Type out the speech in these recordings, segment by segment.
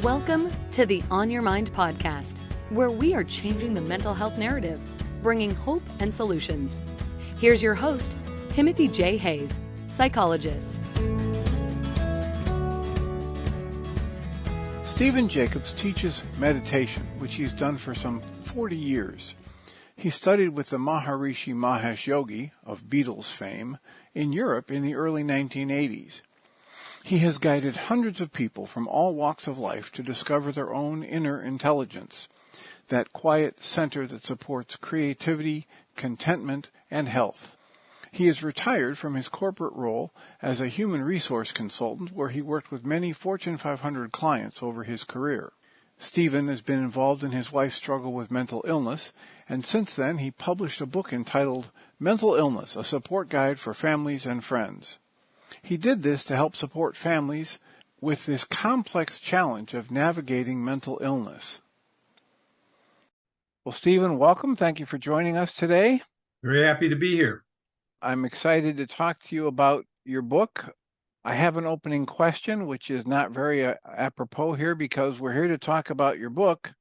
Welcome to the On Your Mind podcast, where we are changing the mental health narrative, bringing hope and solutions. Here's your host, Timothy J. Hayes, psychologist. Stephen Jacobs teaches meditation, which he's done for some 40 years. He studied with the Maharishi Mahesh Yogi of Beatles fame in Europe in the early 1980s. He has guided hundreds of people from all walks of life to discover their own inner intelligence, that quiet center that supports creativity, contentment, and health. He is retired from his corporate role as a human resource consultant, where he worked with many Fortune 500 clients over his career. Stephen has been involved in his wife's struggle with mental illness, and since then he published a book entitled Mental Illness, a Support Guide for Families and Friends. He did this to help support families with this complex challenge of navigating mental illness. Well, Stephen, welcome. Thank you for joining us today. Very happy to be here. I'm excited to talk to you about your book. I have an opening question, which is not very apropos here, because we're here to talk about your book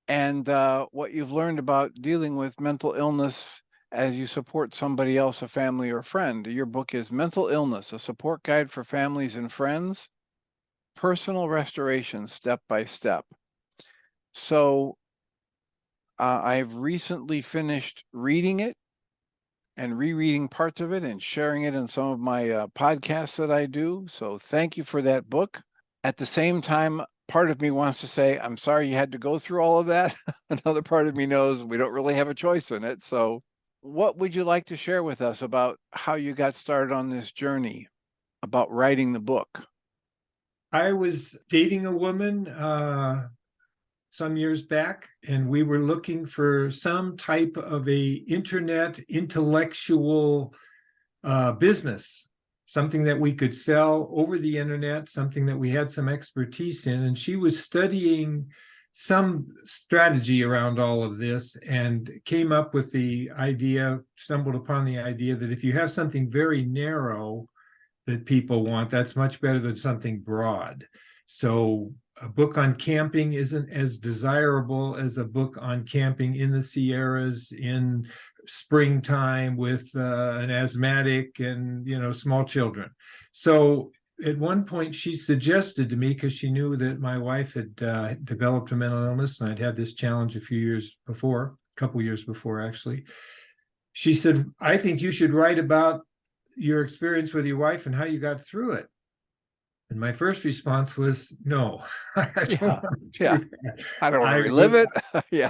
and what you've learned about dealing with mental illness as you support somebody else, a family or friend. Your book is Mental Illness, a Support Guide for Families and Friends, Personal Restoration Step by Step. So I've recently finished reading it and rereading parts of it and sharing it in some of my podcasts that I do. So thank you for that book. At the same time, part of me wants to say, I'm sorry you had to go through all of that. Another part of me knows we don't really have a choice in it. So what would you like to share with us about how you got started on this journey about writing the book? I was dating a woman some years back, and we were looking for some type of a internet intellectual business, something that we could sell over the internet, something that we had some expertise in. And she was studying some strategy around all of this and came up with the idea, stumbled upon the idea that if you have something very narrow that people want, that's much better than something broad. So a book on camping isn't as desirable as a book on camping in the Sierras in springtime with an asthmatic and, small children. So at one point she suggested to me, because she knew that my wife had developed a mental illness and I'd had this challenge a couple years before actually. She said, I think you should write about your experience with your wife and how you got through it. And my first response was, no, I don't want to relive it.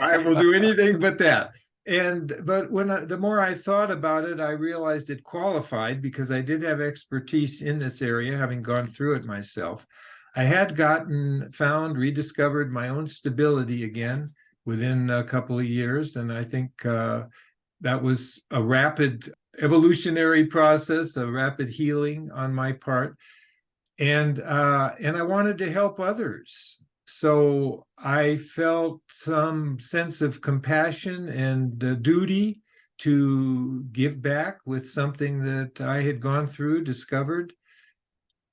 I will do anything but that. But the more I thought about it, I realized it qualified because I did have expertise in this area, having gone through it myself. I had rediscovered my own stability again within a couple of years. And I think that was a rapid evolutionary process, a rapid healing on my part. And I wanted to help others. So I felt some sense of compassion and duty to give back with something that I had gone through, discovered.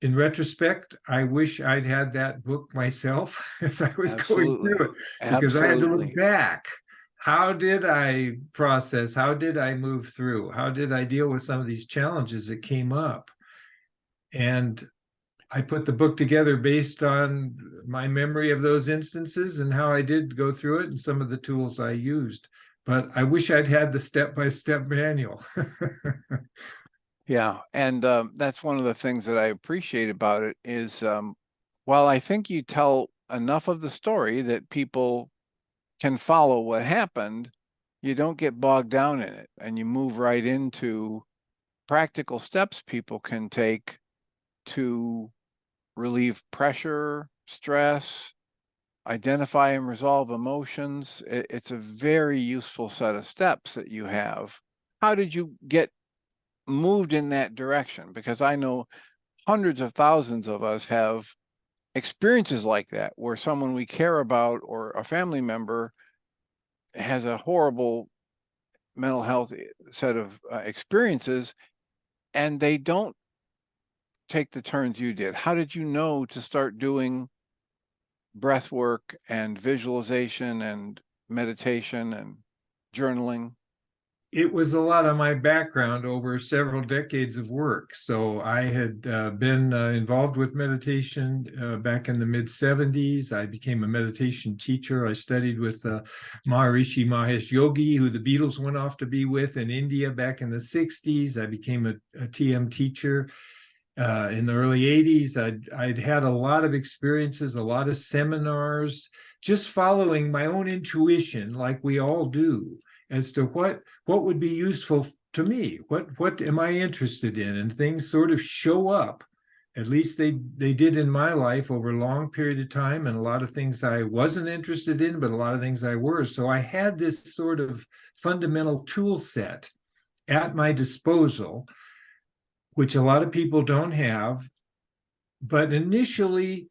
In retrospect, I wish I'd had that book myself as I was going through it, because I had to look back. How did I process? How did I move through? How did I deal with some of these challenges that came up? And I put the book together based on my memory of those instances and how I did go through it and some of the tools I used. But I wish I'd had the step-by-step manual. Yeah, and that's one of the things that I appreciate about it is, while I think you tell enough of the story that people can follow what happened, you don't get bogged down in it, and you move right into practical steps people can take to relieve pressure, stress, identify and resolve emotions. It's a very useful set of steps that you have. How did you get moved in that direction? Because I know hundreds of thousands of us have experiences like that, where someone we care about or a family member has a horrible mental health set of experiences, and they don't take the turns you did. How did you know to start doing breath work and visualization and meditation and journaling? It was a lot of my background over several decades of work. So I had been involved with meditation back in the mid-70s. I became a meditation teacher. I studied with Maharishi Mahesh Yogi, who the Beatles went off to be with in India back in the 60s. I became a TM teacher in the early 80s. I'd had a lot of experiences, a lot of seminars, just following my own intuition, like we all do, as to what would be useful to me, what am I interested in, and things sort of show up. At least they did in my life over a long period of time, and a lot of things I wasn't interested in, but a lot of things I were. So I had this sort of fundamental tool set at my disposal, which a lot of people don't have. But initially,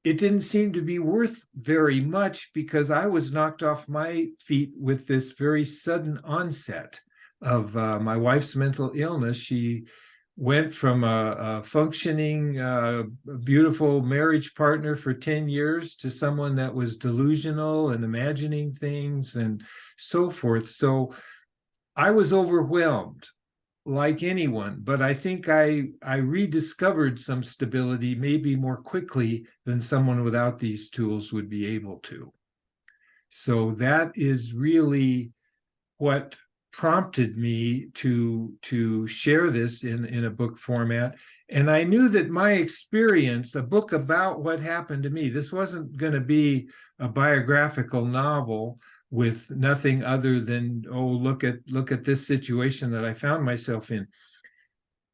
it didn't seem to be worth very much because I was knocked off my feet with this very sudden onset of my wife's mental illness. She went from a functioning, beautiful marriage partner for 10 years to someone that was delusional and imagining things and so forth. So I was overwhelmed, like anyone, but I think I rediscovered some stability maybe more quickly than someone without these tools would be able to. So that is really what prompted me to share this in a book format. And I knew that my experience, a book about what happened to me, this wasn't going to be a biographical novel with nothing other than, oh, look at this situation that I found myself in.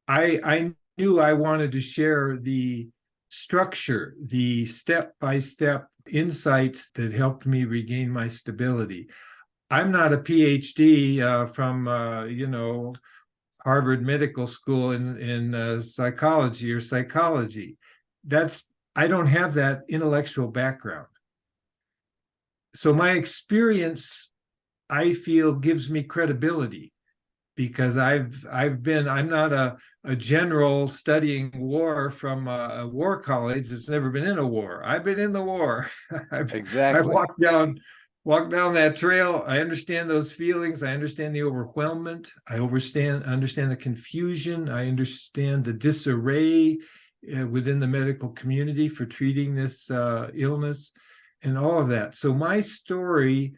I knew I wanted to share the structure, the step-by-step insights that helped me regain my stability. I'm not a PhD from Harvard Medical School in psychology or psychology. I don't have that intellectual background. So my experience, I feel, gives me credibility because I'm not a general studying war from a war college that's never been in a war. I've been in the war. Exactly. I've walked down that trail. I understand those feelings. I understand the overwhelmment. I understand the confusion. I understand the disarray within the medical community for treating this illness and all of that. So my story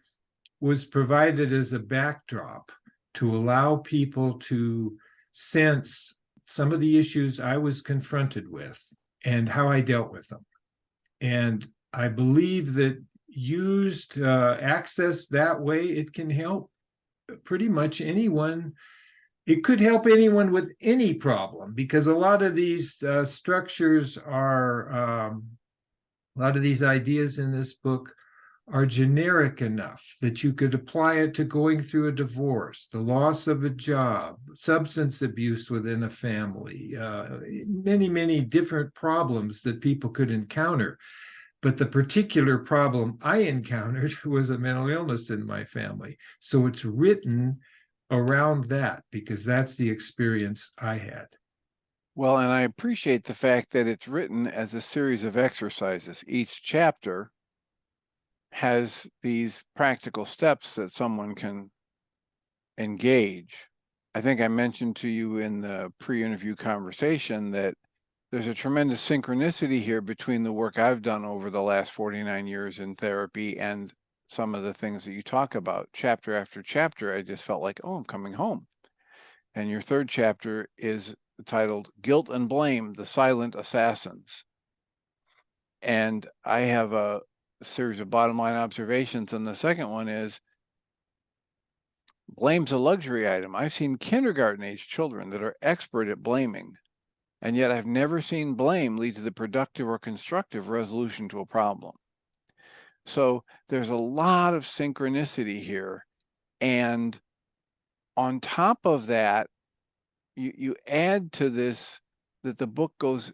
was provided as a backdrop to allow people to sense some of the issues I was confronted with and how I dealt with them. And I believe that used, accessed that way, it can help pretty much anyone. It could help anyone with any problem, because a lot of these structures are, a lot of these ideas in this book are generic enough that you could apply it to going through a divorce, the loss of a job, substance abuse within a family, many, many different problems that people could encounter. But the particular problem I encountered was a mental illness in my family. So it's written around that because that's the experience I had. Well, and I appreciate the fact that it's written as a series of exercises. Each chapter has these practical steps that someone can engage. I think I mentioned to you in the pre-interview conversation that there's a tremendous synchronicity here between the work I've done over the last 49 years in therapy and some of the things that you talk about. Chapter after chapter, I just felt like, oh, I'm coming home. And your third chapter is titled Guilt and Blame, the Silent Assassins. And I have a series of bottom line observations. And the second one is, blame's a luxury item. I've seen kindergarten age children that are expert at blaming, and yet I've never seen blame lead to the productive or constructive resolution to a problem. So there's a lot of synchronicity here. And on top of that, you add to this that the book goes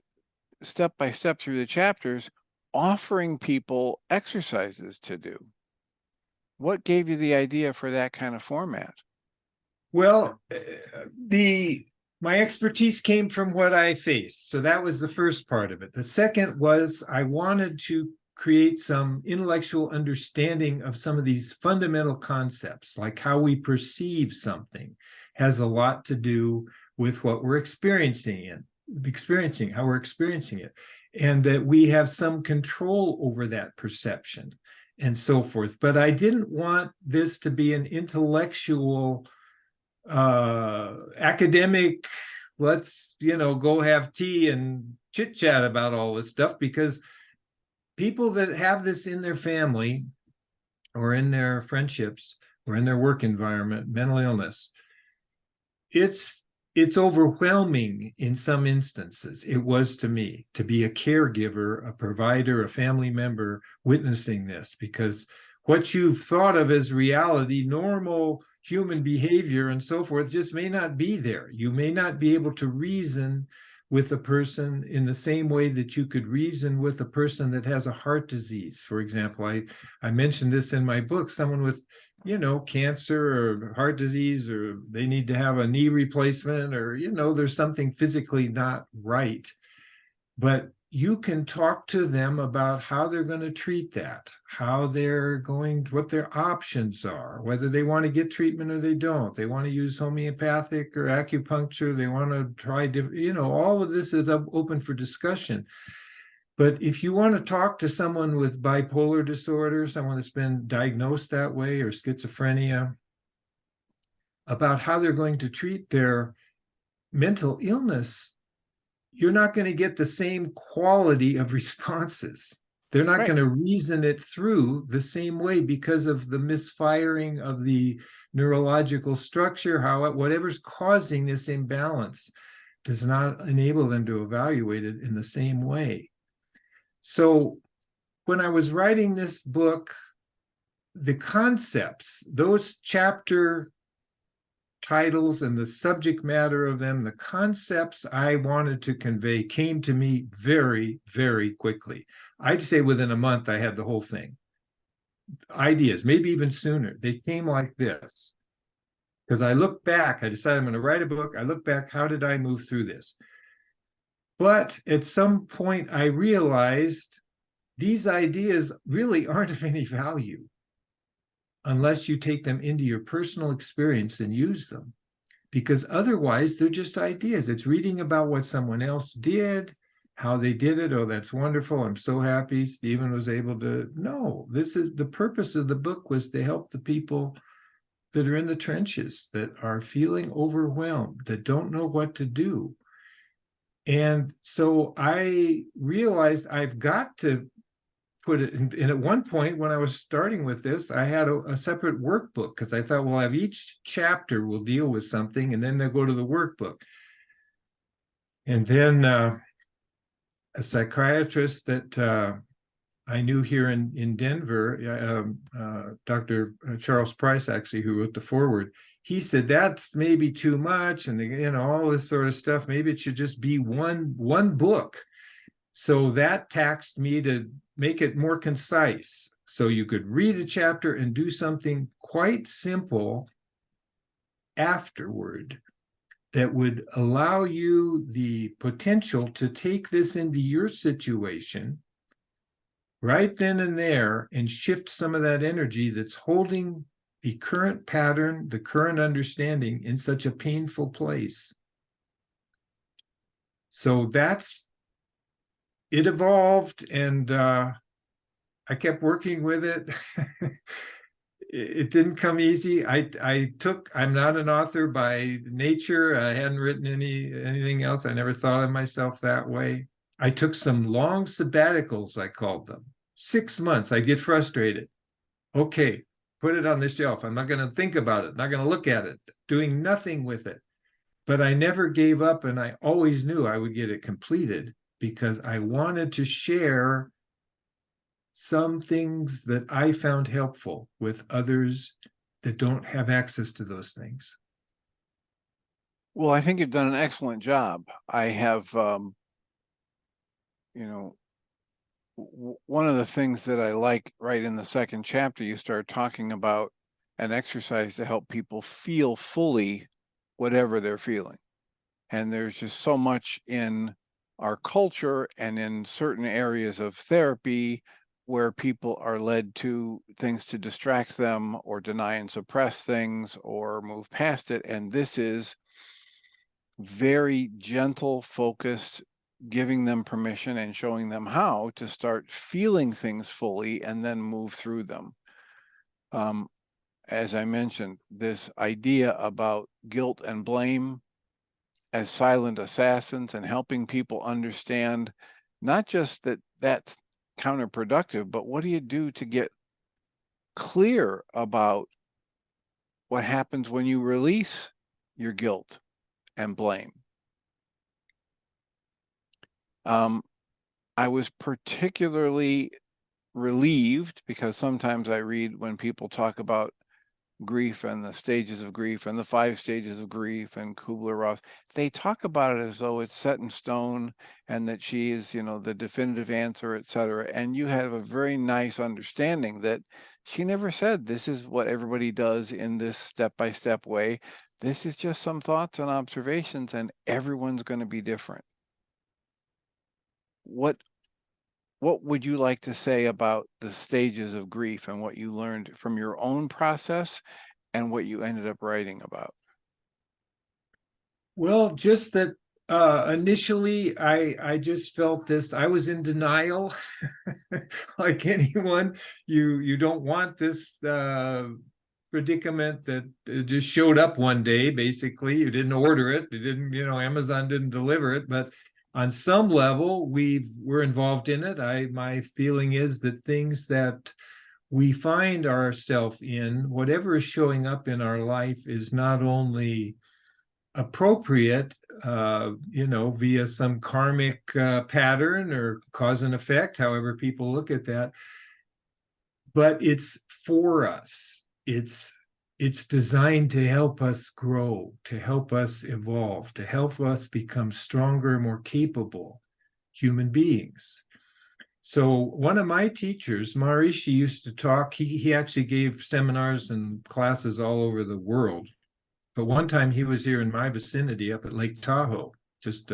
step by step through the chapters, offering people exercises to do. What gave you the idea for that kind of format? Well, my expertise came from what I faced. So that was the first part of it. The second was I wanted to create some intellectual understanding of some of these fundamental concepts, like how we perceive something has a lot to do with what we're experiencing, how we're experiencing it, and that we have some control over that perception and so forth. But I didn't want this to be an intellectual, academic, let's, go have tea and chit chat about all this stuff, because people that have this in their family or in their friendships or in their work environment, mental illness, it's overwhelming in some instances. It was to me, to be a caregiver, a provider, a family member witnessing this, because what you've thought of as reality, normal human behavior and so forth, just may not be there. You may not be able to reason with a person in the same way that you could reason with a person that has a heart disease. For example, I mentioned this in my book, someone with, cancer or heart disease, or they need to have a knee replacement, or, there's something physically not right. But you can talk to them about how they're going to treat that, what their options are, whether they want to get treatment or they don't. They want to use homeopathic or acupuncture. They want to try different, all of this is open for discussion. But if you want to talk to someone with bipolar disorder, someone that's been diagnosed that way, or schizophrenia, about how they're going to treat their mental illness, you're not going to get the same quality of responses. They're not going to reason it through the same way because of the misfiring of the neurological structure. Whatever's causing this imbalance does not enable them to evaluate it in the same way. So when I was writing this book, the concepts, those chapter titles and the subject matter of them, the concepts I wanted to convey came to me very, very quickly. I'd say within a month, I had the whole thing. Ideas, maybe even sooner. They came like this. Because I look back, I decided I'm going to write a book. I look back, how did I move through this? But at some point, I realized these ideas really aren't of any value unless you take them into your personal experience and use them. Because otherwise, they're just ideas. It's reading about what someone else did, how they did it. Oh, that's wonderful. I'm so happy Stephen was able to. No, this is the purpose of the book, was to help the people that are in the trenches, that are feeling overwhelmed, that don't know what to do. And so I realized I've got to put it in. And at one point, when I was starting with this, I had a separate workbook, because I thought, well, each chapter will deal with something, and then they'll go to the workbook. And then a psychiatrist that I knew here in Denver, Dr. Charles Price, actually, who wrote the foreword, he said, that's maybe too much, and all this sort of stuff. Maybe it should just be one book. So that taxed me to make it more concise, so you could read a chapter and do something quite simple afterward that would allow you the potential to take this into your situation right then and there and shift some of that energy that's holding the current pattern, the current understanding in such a painful place. So it evolved, and I kept working with it. It didn't come easy. I'm not an author by nature. I hadn't written anything else. I never thought of myself that way. I took some long sabbaticals, I called them. 6 months, I'd get frustrated. Okay, put it on the shelf. I'm not going to think about it, not going to look at it, doing nothing with it. But I never gave up, and I always knew I would get it completed, because I wanted to share some things that I found helpful with others that don't have access to those things. Well, I think you've done an excellent job. I have, one of the things that I like, right in the second chapter, you start talking about an exercise to help people feel fully whatever they're feeling. And there's just so much in our culture and in certain areas of therapy where people are led to things to distract them or deny and suppress things or move past it. And this is very gentle, focused, giving them permission and showing them how to start feeling things fully and then move through them. As I mentioned, this idea about guilt and blame as silent assassins and helping people understand not just that that's counterproductive, but what do you do to get clear about what happens when you release your guilt and blame. I was particularly relieved because sometimes I read when people talk about grief and the stages of grief and the 5 stages of grief and Kubler-Ross, they talk about it as though it's set in stone and that she is, the definitive answer, et cetera. And you have a very nice understanding that she never said this is what everybody does in this step-by-step way. This is just some thoughts and observations, and everyone's going to be different. What would you like to say about the stages of grief and what you learned from your own process and what you ended up writing about? Well, just that initially I just felt this, I was in denial. Like anyone, you don't want this predicament that just showed up one day. Basically, you didn't order it, you didn't, Amazon didn't deliver it, but on some level we're involved in it. My feeling is that things that we find ourselves in, whatever is showing up in our life, is not only appropriate, via some karmic pattern or cause and effect, however people look at that, but it's for us. It's designed to help us grow, to help us evolve, to help us become stronger, more capable human beings. So one of my teachers, Maharishi, used to talk, he actually gave seminars and classes all over the world. But one time he was here in my vicinity up at Lake Tahoe, just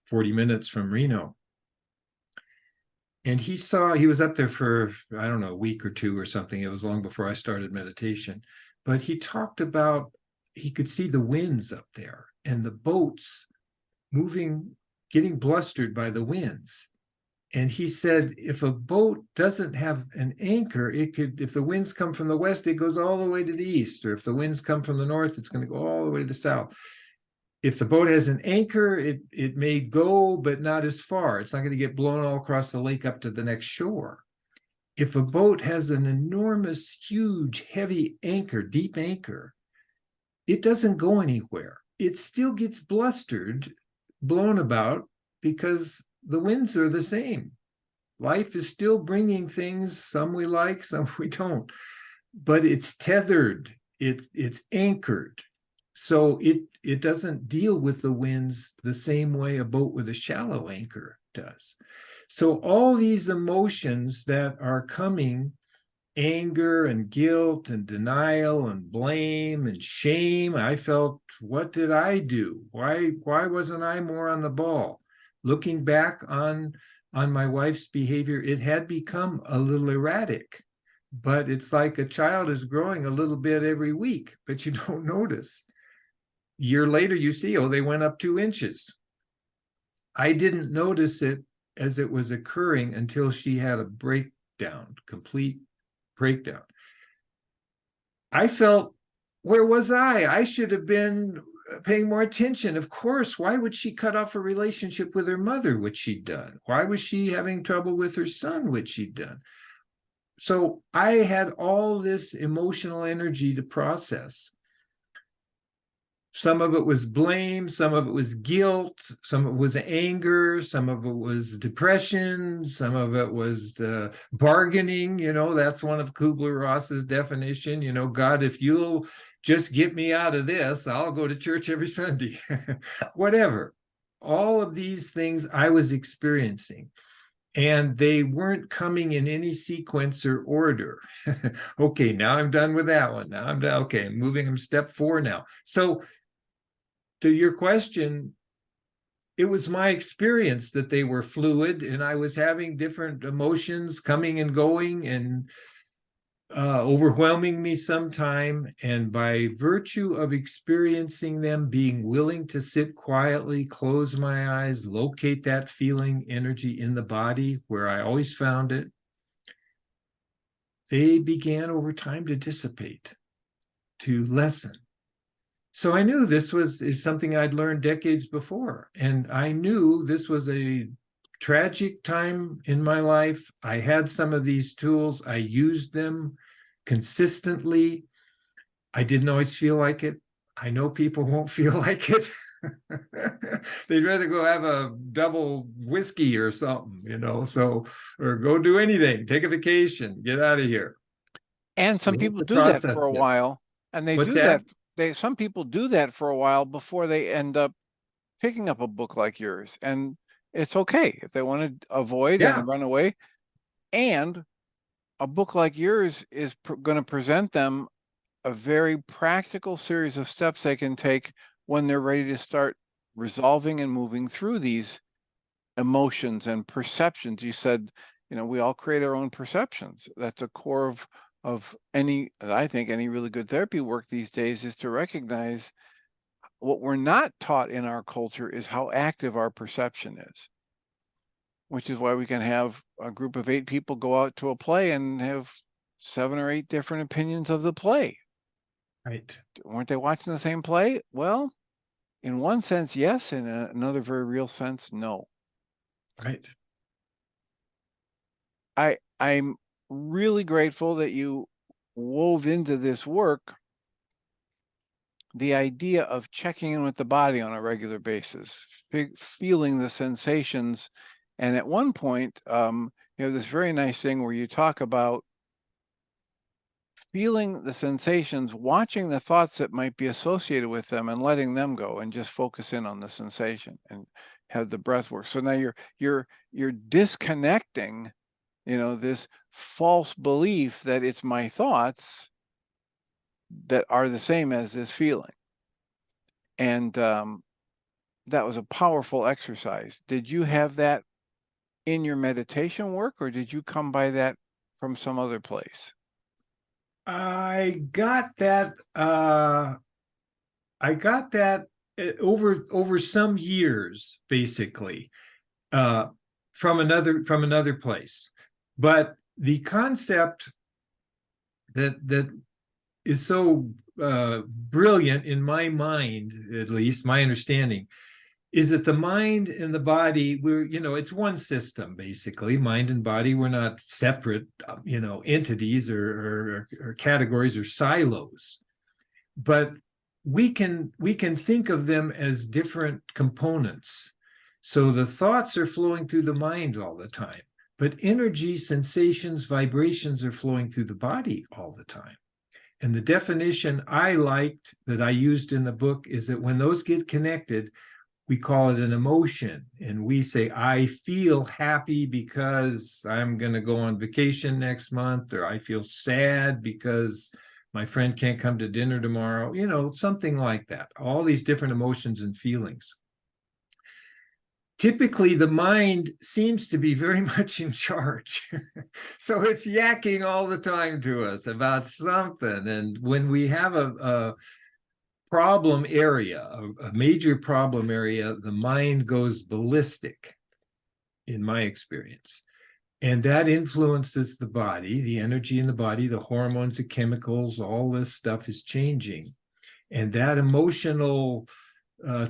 40 minutes from Reno. And he was up there for, I don't know, a week or two or something. It was long before I started meditation. But he talked about, he could see the winds up there and the boats moving, getting blustered by the winds. And he said, if a boat doesn't have an anchor, if the winds come from the west, it goes all the way to the east. Or if the winds come from the north, it's going to go all the way to the south. If the boat has an anchor, it may go, but not as far. It's not going to get blown all across the lake up to the next shore. If a boat has an enormous, huge, heavy anchor, deep anchor, it doesn't go anywhere. It still gets blustered, blown about, because the winds are the same. Life is still bringing things, some we like, some we don't, but it's tethered, it's anchored. So it doesn't deal with the winds the same way a boat with a shallow anchor does. So all these emotions that are coming, anger and guilt and denial and blame and shame, I felt, what did I do? Why wasn't I more on the ball? Looking back on my wife's behavior, it had become a little erratic, but it's like a child is growing a little bit every week, but you don't notice. A year later, you see, they went up 2 inches. I didn't notice it as it was occurring until she had a breakdown, complete breakdown. I felt, where was I? I should have been paying more attention. Of course, why would she cut off a relationship with her mother, which she'd done? Why was she having trouble with her son, which she'd done? So I had all this emotional energy to process. Some of it was blame, some of it was guilt, some of it was anger, some of it was depression, some of it was bargaining. That's one of Kubler-Ross's definition. God, if you'll just get me out of this, I'll go to church every Sunday. Whatever. All of these things I was experiencing, and they weren't coming in any sequence or order. Okay, now I'm done with that one. Now I'm done. Okay, I'm moving. I'm step 4 now. So to your question, it was my experience that they were fluid, and I was having different emotions coming and going and overwhelming me sometime. And by virtue of experiencing them, being willing to sit quietly, close my eyes, locate that feeling energy in the body where I always found it, they began over time to dissipate, to lessen. So I knew this is something I'd learned decades before. And I knew this was a tragic time in my life. I had some of these tools. I used them consistently. I didn't always feel like it. I know people won't feel like it. They'd rather go have a double whiskey or something, or go do anything, take a vacation, get out of here. And some people do that for a while, and they What's do that. Some people do that for a while before they end up picking up a book like yours. And it's okay if they want to avoid and run away. And a book like yours is going to present them a very practical series of steps they can take when they're ready to start resolving and moving through these emotions and perceptions. You said, we all create our own perceptions. That's a core of I think any really good therapy work these days, is to recognize what we're not taught in our culture is how active our perception is, which is why we can have a group of 8 people go out to a play and have 7 or 8 different opinions of the play. Right. Weren't they watching the same play? Well, in one sense, yes. In another very real sense, no. Right. I'm really grateful that you wove into this work the idea of checking in with the body on a regular basis, feeling the sensations. And at one point, you have this very nice thing where you talk about feeling the sensations, watching the thoughts that might be associated with them and letting them go, and just focus in on the sensation and have the breath work. So now you're disconnecting, this false belief that it's my thoughts that are the same as this feeling. And that was a powerful exercise. Did you have that in your meditation work, or did you come by that from some other place? I got that over some years, basically, from another place. But the concept that is so brilliant in my mind, at least my understanding, is that the mind and the body, it's one system, basically. Mind and body, we're not separate, entities or categories or silos. But we can think of them as different components. So the thoughts are flowing through the mind all the time, but energy, sensations, vibrations are flowing through the body all the time. And the definition I liked that I used in the book is that when those get connected, we call it an emotion. And we say, I feel happy because I'm going to go on vacation next month, or I feel sad because my friend can't come to dinner tomorrow, something like that. All these different emotions and feelings. Typically, the mind seems to be very much in charge. So it's yakking all the time to us about something. And when we have a problem area, a major problem area, the mind goes ballistic, in my experience. And that influences the body, the energy in the body, the hormones, the chemicals, all this stuff is changing. And that emotional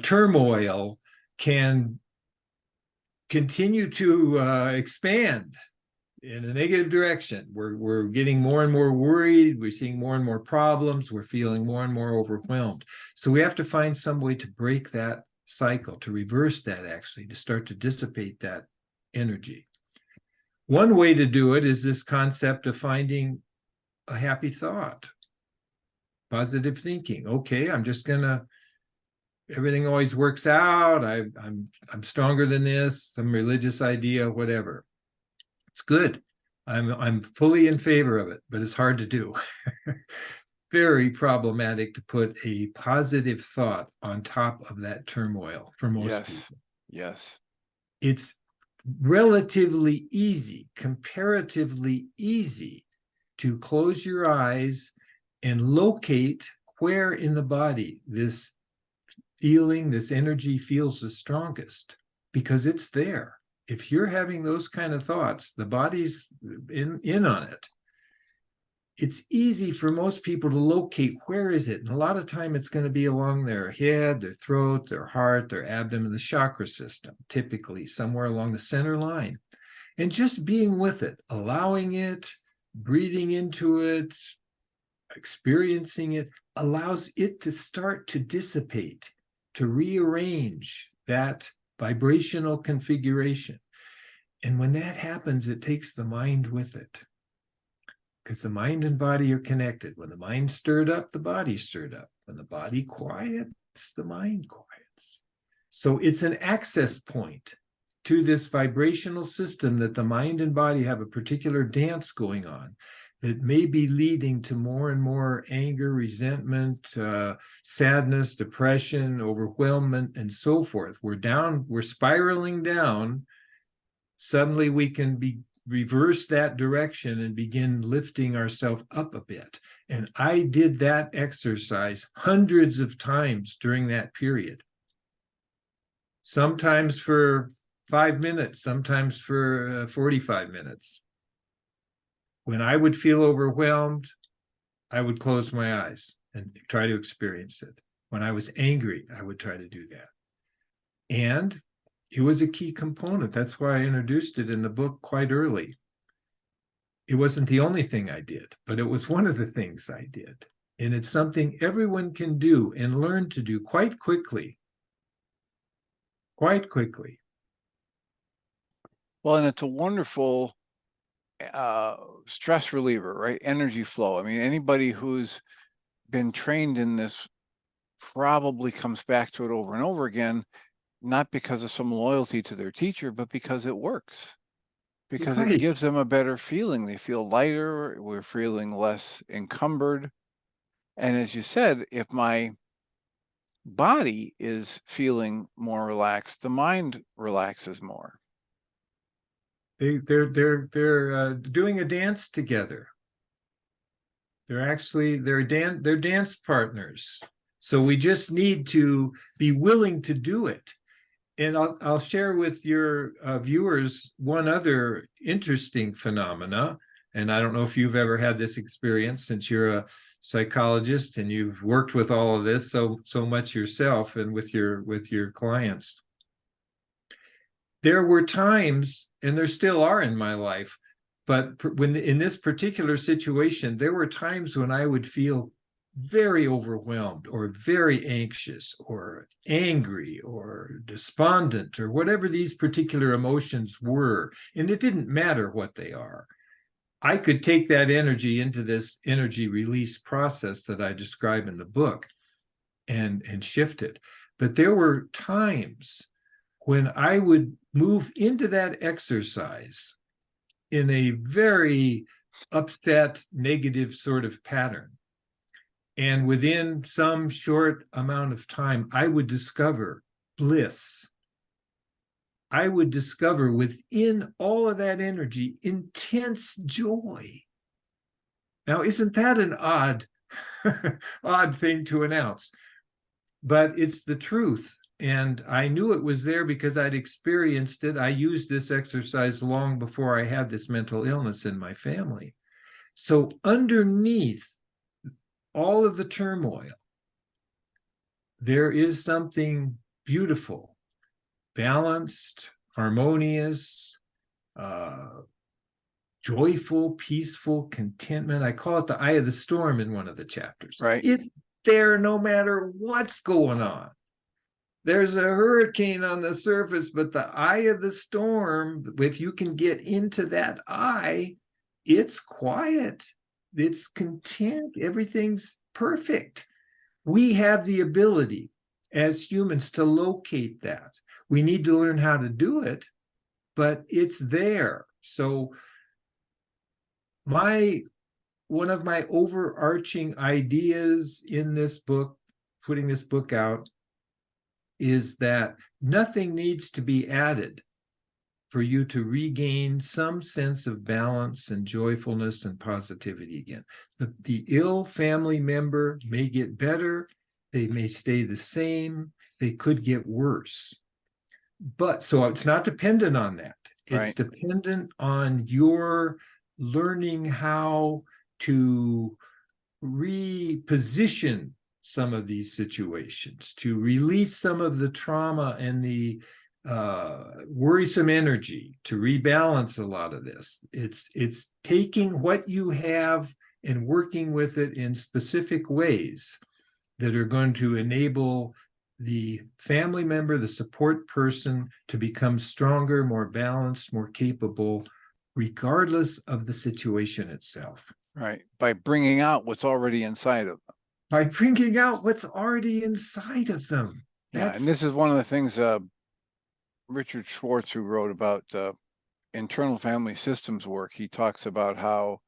turmoil can continue to expand in a negative direction. We're getting more and more worried. We're seeing more and more problems. We're feeling more and more overwhelmed. So we have to find some way to break that cycle, to reverse that, actually, to start to dissipate that energy. One way to do it is this concept of finding a happy thought, positive thinking. Okay, everything always works out. I'm stronger than this, some religious idea, whatever. It's good. I'm fully in favor of it, but it's hard to do. Very problematic to put a positive thought on top of that turmoil for most people. Yes. It's relatively easy, comparatively easy, to close your eyes and locate where in the body this feeling, this energy feels the strongest, because it's there. If you're having those kind of thoughts, the body's in on it. It's easy for most people to locate where is it. And a lot of time it's going to be along their head, their throat, their heart, their abdomen, the chakra system, typically somewhere along the center line. And just being with it, allowing it, breathing into it, experiencing it, allows it to start to dissipate, to rearrange that vibrational configuration. And when that happens, it takes the mind with it, because the mind and body are connected. When the mind stirred up, the body stirred up. When the body quiets, the mind quiets. So it's an access point to this vibrational system that the mind and body have a particular dance going on that may be leading to more and more anger, resentment, sadness, depression, overwhelmment, and so forth. We're spiraling down. Suddenly we can reverse that direction and begin lifting ourselves up a bit. And I did that exercise hundreds of times during that period. Sometimes for 5 minutes, sometimes for 45 minutes. When I would feel overwhelmed, I would close my eyes and try to experience it. When I was angry, I would try to do that. And it was a key component. That's why I introduced it in the book quite early. It wasn't the only thing I did, but it was one of the things I did. And it's something everyone can do and learn to do quite quickly. Quite quickly. Well, and it's a wonderful stress reliever, right? Energy flow. I mean, anybody who's been trained in this probably comes back to it over and over again, not because of some loyalty to their teacher, but because it works, because it gives them a better feeling. They feel lighter. We're feeling less encumbered. And as you said, if my body is feeling more relaxed, the mind relaxes more. They're doing a dance together. They're dance partners. So we just need to be willing to do it. And I'll share with your viewers one other interesting phenomena. And I don't know if you've ever had this experience, since you're a psychologist and you've worked with all of this so much yourself and with your clients. There were times, and there still are in my life, but when in this particular situation, there were times when I would feel very overwhelmed or very anxious or angry or despondent or whatever these particular emotions were. And it didn't matter what they are. I could take that energy into this energy release process that I describe in the book and shift it. But there were times when I would move into that exercise in a very upset, negative sort of pattern. And within some short amount of time, I would discover bliss. I would discover within all of that energy, intense joy. Now, isn't that an odd thing to announce? But it's the truth. And I knew it was there because I'd experienced it. I used this exercise long before I had this mental illness in my family. So underneath all of the turmoil, there is something beautiful, balanced, harmonious, joyful, peaceful, contentment. I call it the eye of the storm in one of the chapters. Right. It's there no matter what's going on. There's a hurricane on the surface, but the eye of the storm, if you can get into that eye, it's quiet. It's content. Everything's perfect. We have the ability as humans to locate that. We need to learn how to do it, but it's there. So one of my overarching ideas in this book, putting this book out, is that nothing needs to be added for you to regain some sense of balance and joyfulness and positivity again. The ill family member may get better, they may stay the same, they could get worse. But so it's not dependent on that. It's Right. dependent on your learning how to reposition some of these situations, to release some of the trauma and the worrisome energy, to rebalance a lot of this. It's taking what you have and working with it in specific ways that are going to enable the family member, the support person, to become stronger, more balanced, more capable, regardless of the situation itself. Right. By bringing out what's already inside of them. By bringing out what's already inside of them. Yeah. And this is one of the things Richard Schwartz, who wrote about internal family systems work, he talks about how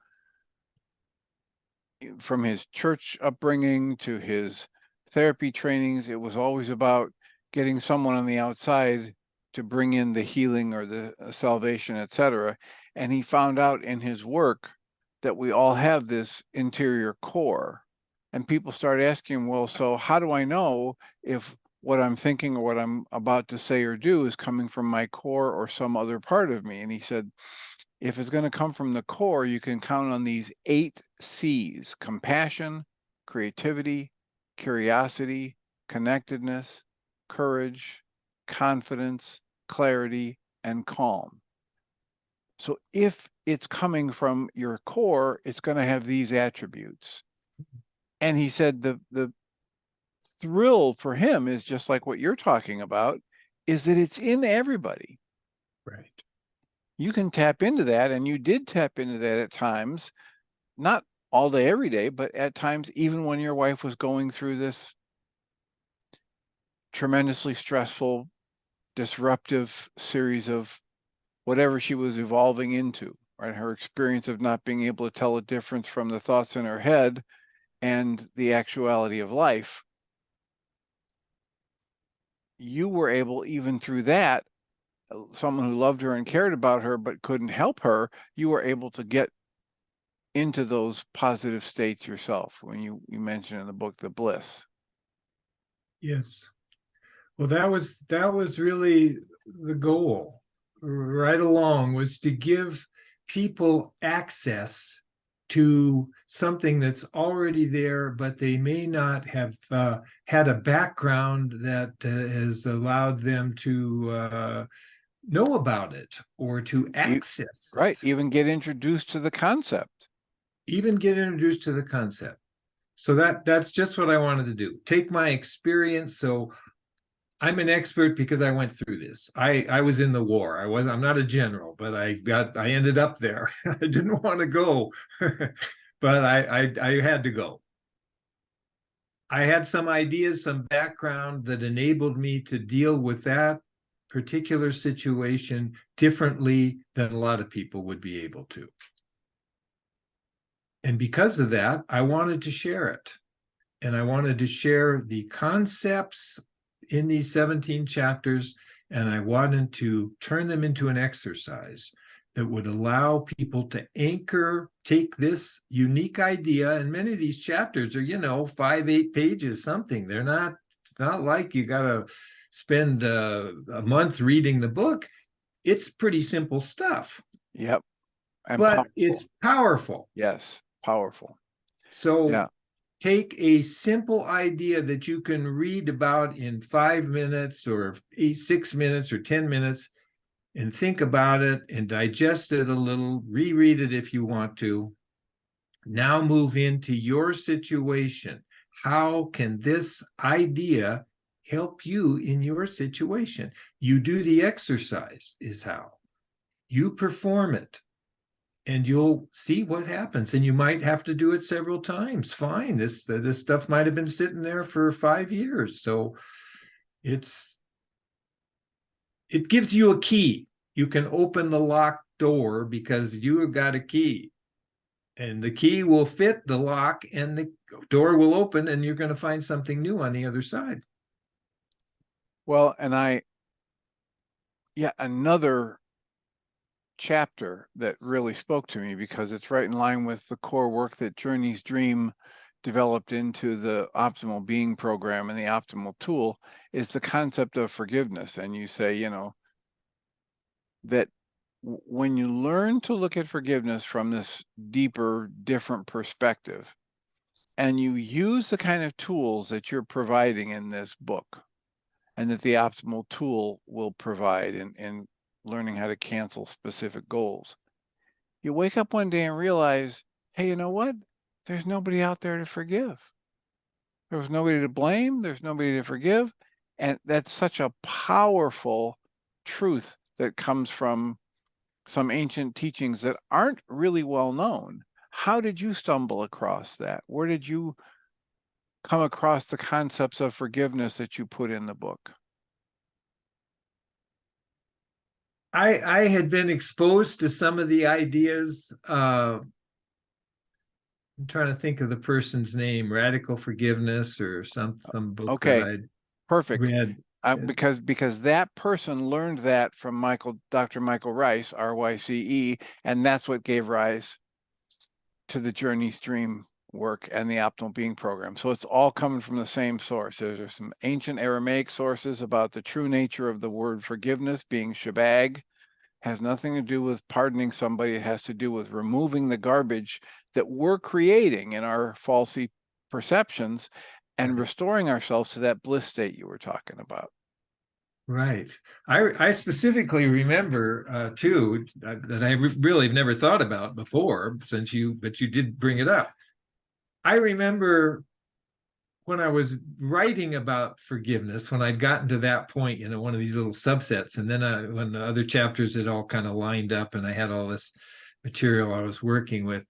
from his church upbringing to his therapy trainings, it was always about getting someone on the outside to bring in the healing or the salvation, etc. And he found out in his work that we all have this interior core. And people start asking him, well, so how do I know if what I'm thinking or what I'm about to say or do is coming from my core or some other part of me? And he said, if it's going to come from the core, you can count on these 8 C's: compassion, creativity, curiosity, connectedness, courage, confidence, clarity, and calm. So if it's coming from your core, it's going to have these attributes. And he said the thrill for him is just like what you're talking about, is that it's in everybody. Right. You can tap into that, and you did tap into that at times, not all day, every day, but at times, even when your wife was going through this tremendously stressful, disruptive series of whatever she was evolving into, right? Her experience of not being able to tell a difference from the thoughts in her head and the actuality of life. You were able, even through that, someone who loved her and cared about her but couldn't help her, you were able to get into those positive states yourself, when you mentioned in the book the bliss. Yes. Well, that was really the goal right along, was to give people access to something that's already there, but they may not have had a background that has allowed them to know about it or to access it. Right. Even get introduced to the concept. Even get introduced to the concept. So that's just what I wanted to do. Take my experience. So I'm an expert because I went through this. I was in the war. I'm not a general, but I ended up there. I didn't want to go, but I had to go. I had some ideas, some background that enabled me to deal with that particular situation differently than a lot of people would be able to. And because of that, I wanted to share it. And I wanted to share the concepts in these 17 chapters, and I wanted to turn them into an exercise that would allow people to take this unique idea. And many of these chapters are, 5-8 pages, something. It's not like you got to spend a month reading the book. It's pretty simple stuff. Yep. And but powerful. It's powerful. Yes, powerful. So yeah. Take a simple idea that you can read about in 5 minutes or 6 minutes or 10 minutes and think about it and digest it a little, reread it if you want to. Now move into your situation. How can this idea help you in your situation? You do the exercise is how. You perform it. And you'll see what happens. And you might have to do it several times. Fine. This stuff might have been sitting there for 5 years. So it gives you a key. You can open the locked door because you have got a key. And the key will fit the lock and the door will open and you're going to find something new on the other side. Well, and yet another chapter that really spoke to me, because it's right in line with the core work that Journey's Dream developed into the Optimal Being program and the Optimal Tool, is the concept of forgiveness. And you say, you know, that when you learn to look at forgiveness from this deeper, different perspective, and you use the kind of tools that you're providing in this book, and that the Optimal Tool will provide in learning how to cancel specific goals, you wake up one day and realize, hey, you know what? There's nobody out there to forgive. There was nobody to blame. There's nobody to forgive. And that's such a powerful truth that comes from some ancient teachings that aren't really well known. How did you stumble across that? Where did you come across the concepts of forgiveness that you put in the book? I had been exposed to some of the ideas. I'm trying to think of the person's name, Radical Forgiveness, or some book Okay, that I'd perfect. read. Because that person learned that from Dr. Michael Ryce, RYCE, and that's what gave rise to the Journey's Dream work and the Optimal Being program. So it's all coming from the same source. There's some ancient Aramaic sources about the true nature of the word forgiveness being shabag. Has nothing to do with pardoning somebody. It has to do with removing the garbage that we're creating in our falsy perceptions and restoring ourselves to that bliss state you were talking about. Right. I specifically remember too that I really have never thought about before, but you did bring it up. I remember when I was writing about forgiveness, when I'd gotten to that point, you know, one of these little subsets, and then when the other chapters had all kind of lined up and I had all this material I was working with,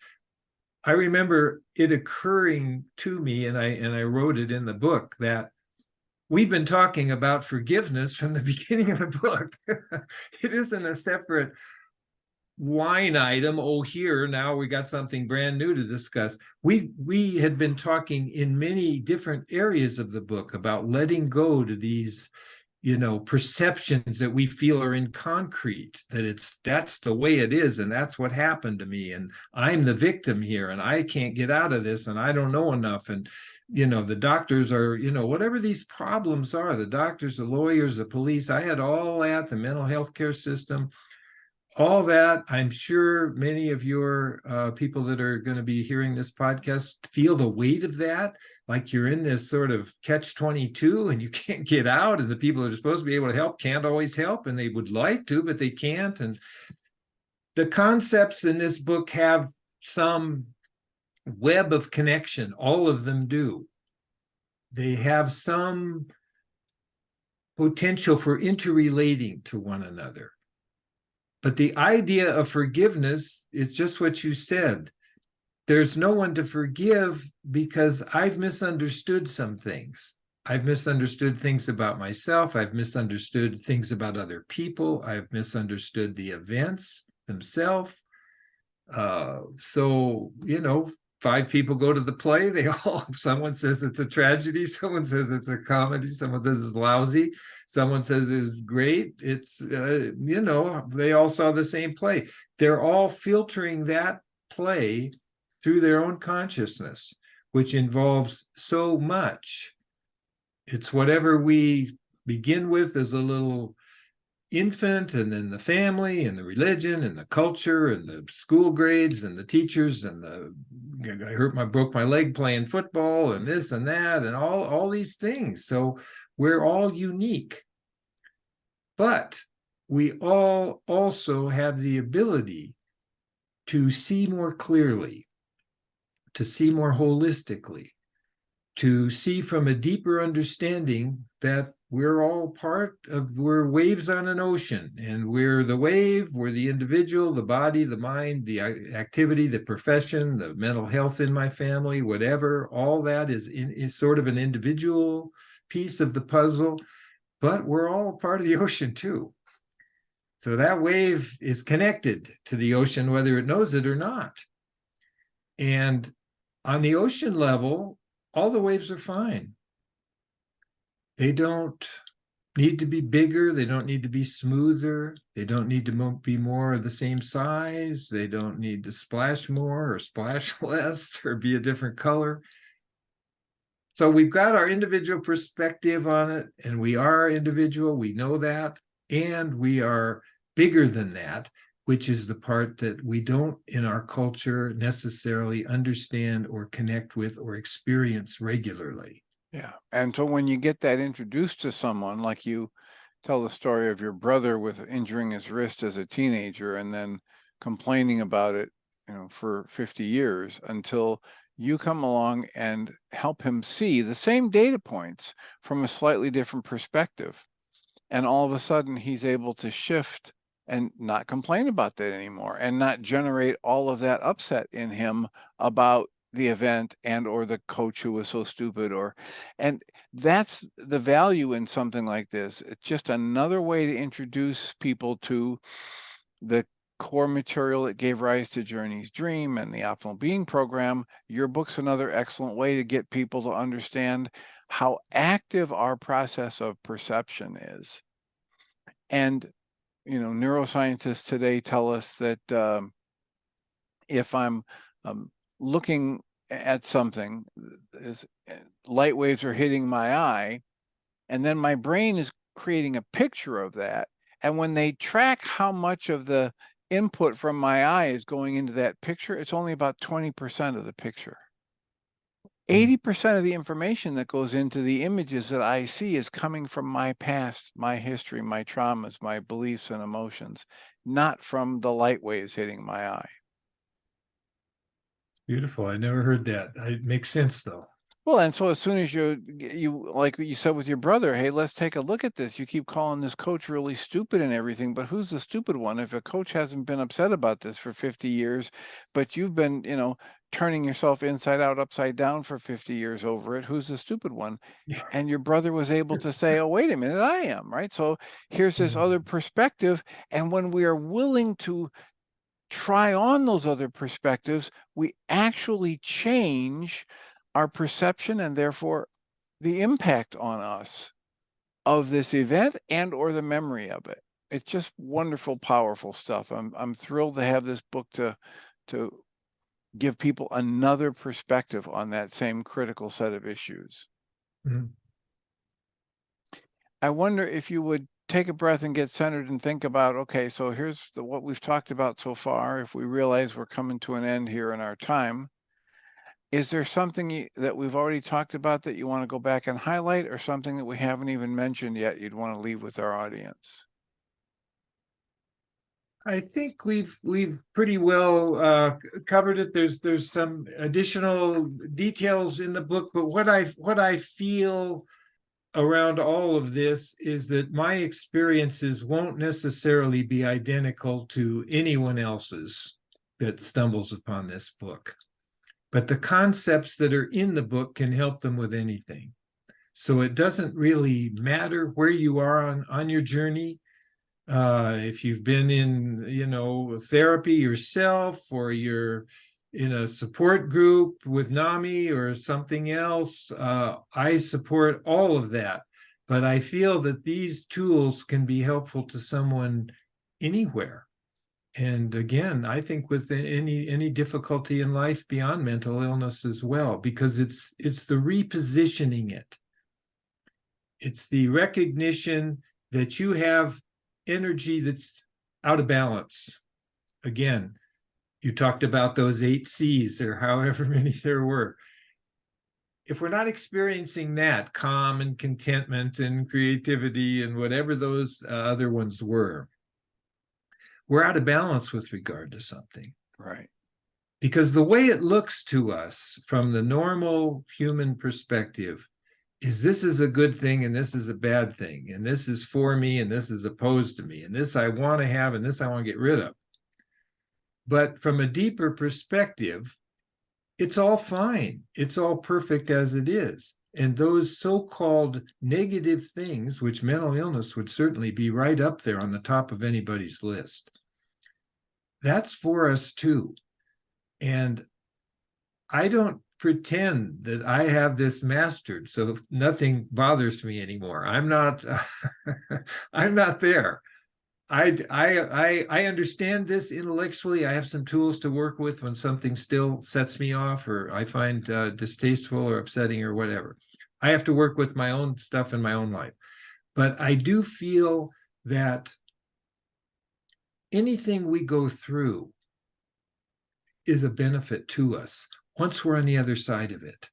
I remember it occurring to me, and I wrote it in the book, that we've been talking about forgiveness from the beginning of the book. It isn't a separate line item. Oh, here, now we got something brand new to discuss. We had been talking in many different areas of the book about letting go to these, you know, perceptions that we feel are in concrete, that that's the way it is, and that's what happened to me, and I'm the victim here, and I can't get out of this, and I don't know enough, and you know, the doctors are, you know, whatever these problems are, the doctors, the lawyers, the police, I had all that, the mental health care system, all that. I'm sure many of your people that are going to be hearing this podcast feel the weight of that, like you're in this sort of catch-22 and you can't get out, and the people that are supposed to be able to help can't always help, and they would like to, but they can't. And the concepts in this book have some web of connection. All of them do. They have some potential for interrelating to one another. But the idea of forgiveness is just what you said. There's no one to forgive because I've misunderstood some things. I've misunderstood things about myself. I've misunderstood things about other people. I've misunderstood the events themselves. So, you know, 5 people go to the play. Someone says it's a tragedy. Someone says it's a comedy. Someone says it's lousy. Someone says it's great. It's, you know, they all saw the same play. They're all filtering that play through their own consciousness, which involves so much. It's whatever we begin with as a little infant, and then the family and the religion and the culture and the school grades and the teachers and I broke my leg playing football and this and that and all these things. So we're all unique, but we all also have the ability to see more clearly, to see more holistically, to see from a deeper understanding that we're all we're waves on an ocean, and we're the wave, we're the individual, the body, the mind, the activity, the profession, the mental health in my family, whatever, all that is sort of an individual piece of the puzzle, but we're all part of the ocean too. So that wave is connected to the ocean, whether it knows it or not. And on the ocean level, all the waves are fine. They don't need to be bigger. They don't need to be smoother. They don't need to be more of the same size. They don't need to splash more or splash less or be a different color. So we've got our individual perspective on it, and we are individual. We know that. And we are bigger than that, which is the part that we don't in our culture necessarily understand or connect with or experience regularly. Yeah. And so when you get that introduced to someone, like you tell the story of your brother with injuring his wrist as a teenager and then complaining about it, for 50 years until you come along and help him see the same data points from a slightly different perspective. And all of a sudden he's able to shift and not complain about that anymore and not generate all of that upset in him about the event and or the coach who was so stupid. And that's the value in something like this. It's just another way to introduce people to the core material that gave rise to Journey's Dream and the Optimal Being program. Your book's another excellent way to get people to understand how active our process of perception is. And neuroscientists today tell us that if I'm looking at something, light waves are hitting my eye, and then my brain is creating a picture of that. And when they track how much of the input from my eye is going into that picture, it's only about 20% of the picture. 80% of the information that goes into the images that I see is coming from my past, my history, my traumas, my beliefs and emotions, not from the light waves hitting my eye. Beautiful. I never heard that. It makes sense, though. Well, and so as soon as you like you said with your brother, hey, let's take a look at this. You keep calling this coach really stupid and everything, but who's the stupid one? If a coach hasn't been upset about this for 50 years, but you've been, turning yourself inside out, upside down for 50 years over it, who's the stupid one? Yeah. And your brother was able to say, oh, wait a minute, I am, right? So here's this other perspective. And when we are willing to try on those other perspectives, we actually change our perception and therefore the impact on us of this event and or the memory of it. It's just wonderful, powerful stuff. I'm thrilled to have this book to give people another perspective on that same critical set of issues. Mm-hmm. I wonder if you would take a breath and get centered and think about, okay, so here's what we've talked about so far. If we realize we're coming to an end here in our time, is there something that we've already talked about that you want to go back and highlight, or something that we haven't even mentioned yet you'd want to leave with our audience? I think we've pretty well covered it. There's some additional details in the book, but what I feel around all of this is that my experiences won't necessarily be identical to anyone else's that stumbles upon this book. But the concepts that are in the book can help them with anything. So it doesn't really matter where you are on your journey. If you've been in, therapy yourself, or you're in a support group with NAMI or something else, I support all of that. But I feel that these tools can be helpful to someone anywhere. And again, I think with any difficulty in life beyond mental illness as well, because it's the repositioning it. It's the recognition that you have energy that's out of balance. Again, you talked about those 8 C's or however many there were. If we're not experiencing that calm and contentment and creativity and whatever those other ones were, we're out of balance with regard to something. Right. Because the way it looks to us from the normal human perspective is this is a good thing and this is a bad thing, and this is for me and this is opposed to me, and this I want to have and this I want to get rid of. But from a deeper perspective, it's all fine. It's all perfect as it is. And those so-called negative things, which mental illness would certainly be right up there on the top of anybody's list, that's for us too. And I don't pretend that I have this mastered, so nothing bothers me anymore. I'm not I'm not there. I understand this intellectually. I have some tools to work with when something still sets me off or I find distasteful or upsetting or whatever. I have to work with my own stuff in my own life. But I do feel that anything we go through is a benefit to us once we're on the other side of it.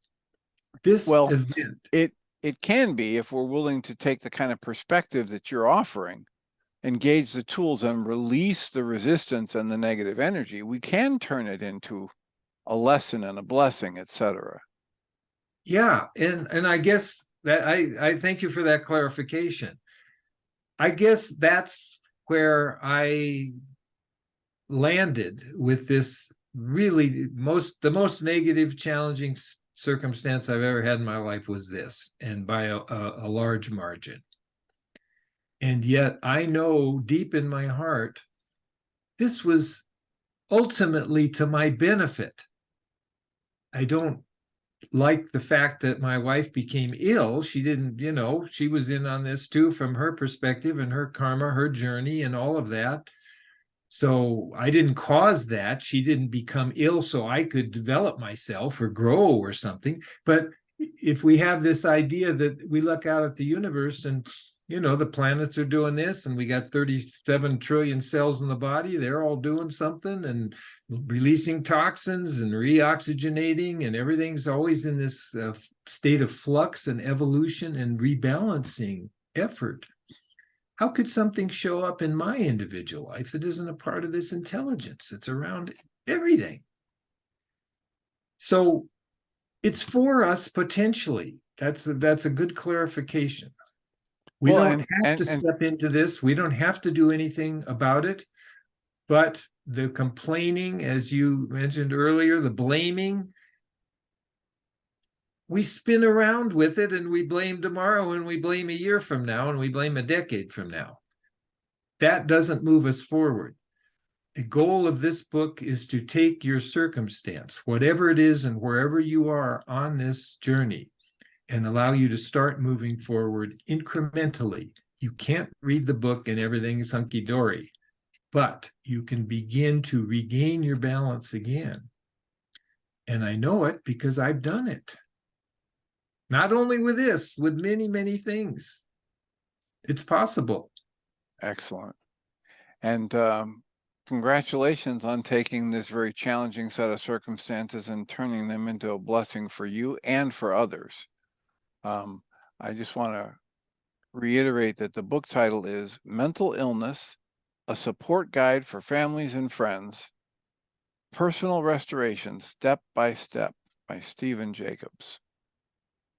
This event. It can be, if we're willing to take the kind of perspective that you're offering, engage the tools and release the resistance and the negative energy, we can turn it into a lesson and a blessing, etc. Yeah, and I guess that I thank you for that clarification. I guess that's where I landed with this really the most negative, challenging circumstance I've ever had in my life was this, and by a large margin. And yet I know deep in my heart, this was ultimately to my benefit. I don't like the fact that my wife became ill. She didn't, she was in on this too from her perspective and her karma, her journey and all of that. So I didn't cause that. She didn't become ill so I could develop myself or grow or something. But if we have this idea that we look out at the universe and, the planets are doing this and we got 37 trillion cells in the body, they're all doing something and releasing toxins and reoxygenating, and everything's always in this state of flux and evolution and rebalancing effort. How could something show up in my individual life that isn't a part of this intelligence? It's around everything. So it's for us potentially. That's a good clarification. We don't have to step into this. We don't have to do anything about it. But the complaining, as you mentioned earlier, the blaming, we spin around with it and we blame tomorrow and we blame a year from now and we blame a decade from now. That doesn't move us forward. The goal of this book is to take your circumstance, whatever it is and wherever you are on this journey, and allow you to start moving forward incrementally. You can't read the book and everything is hunky-dory, but you can begin to regain your balance again. And I know it because I've done it. Not only with this, with many, many things. It's possible. Excellent. And congratulations on taking this very challenging set of circumstances and turning them into a blessing for you and for others. I just want to reiterate that the book title is Mental Illness, A Support Guide for Families and Friends, Personal Restoration, Step by Step, by Stephen Jacobs.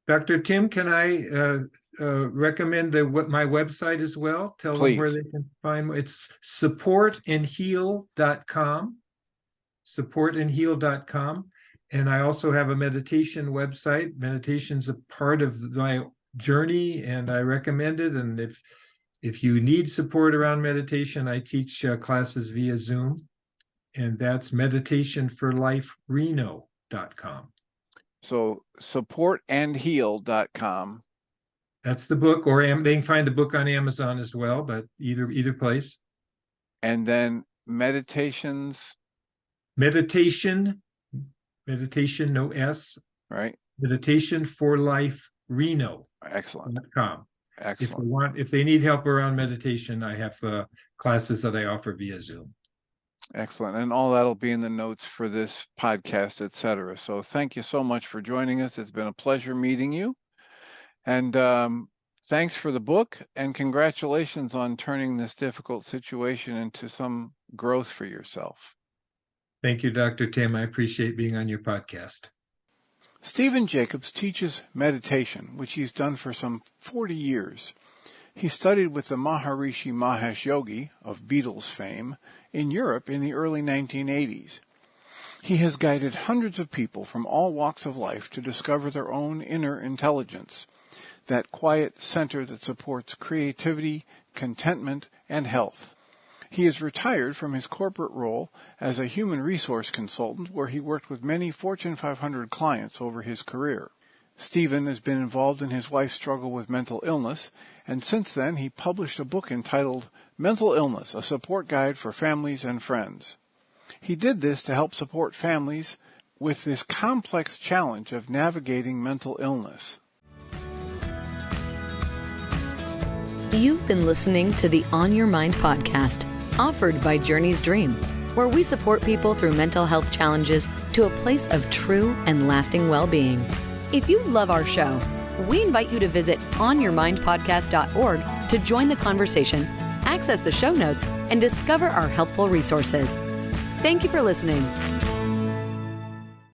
Dr. Tim, can I recommend my website as well? Tell Please. them where they can find me. It's supportandheal.com, supportandheal.com. And I also have a meditation website. Meditation's a part of my journey, and I recommend it. And if you need support around meditation, I teach classes via Zoom, and that's meditationforlifereno.com. So supportandheal.com. That's the book, or they can find the book on Amazon as well, but either place. And then meditation, no S. Right. Meditation for Life Reno. Excellent. Excellent. If they need help around meditation, I have classes that I offer via Zoom. Excellent. And all that'll be in the notes for this podcast, etc. So thank you so much for joining us. It's been a pleasure meeting you. And thanks for the book, and congratulations on turning this difficult situation into some growth for yourself. Thank you, Dr. Tim. I appreciate being on your podcast. Stephen Jacobs teaches meditation, which he's done for some 40 years. He studied with the Maharishi Mahesh Yogi of Beatles fame in Europe in the early 1980s. He has guided hundreds of people from all walks of life to discover their own inner intelligence, that quiet center that supports creativity, contentment, and health. He is retired from his corporate role as a human resource consultant, where he worked with many Fortune 500 clients over his career. Stephen has been involved in his wife's struggle with mental illness, and since then he published a book entitled Mental Illness, a Support Guide for Families and Friends. He did this to help support families with this complex challenge of navigating mental illness. You've been listening to the On Your Mind podcast, offered by Journey's Dream, where we support people through mental health challenges to a place of true and lasting well-being. If you love our show, we invite you to visit onyourmindpodcast.org to join the conversation, access the show notes, and discover our helpful resources. Thank you for listening.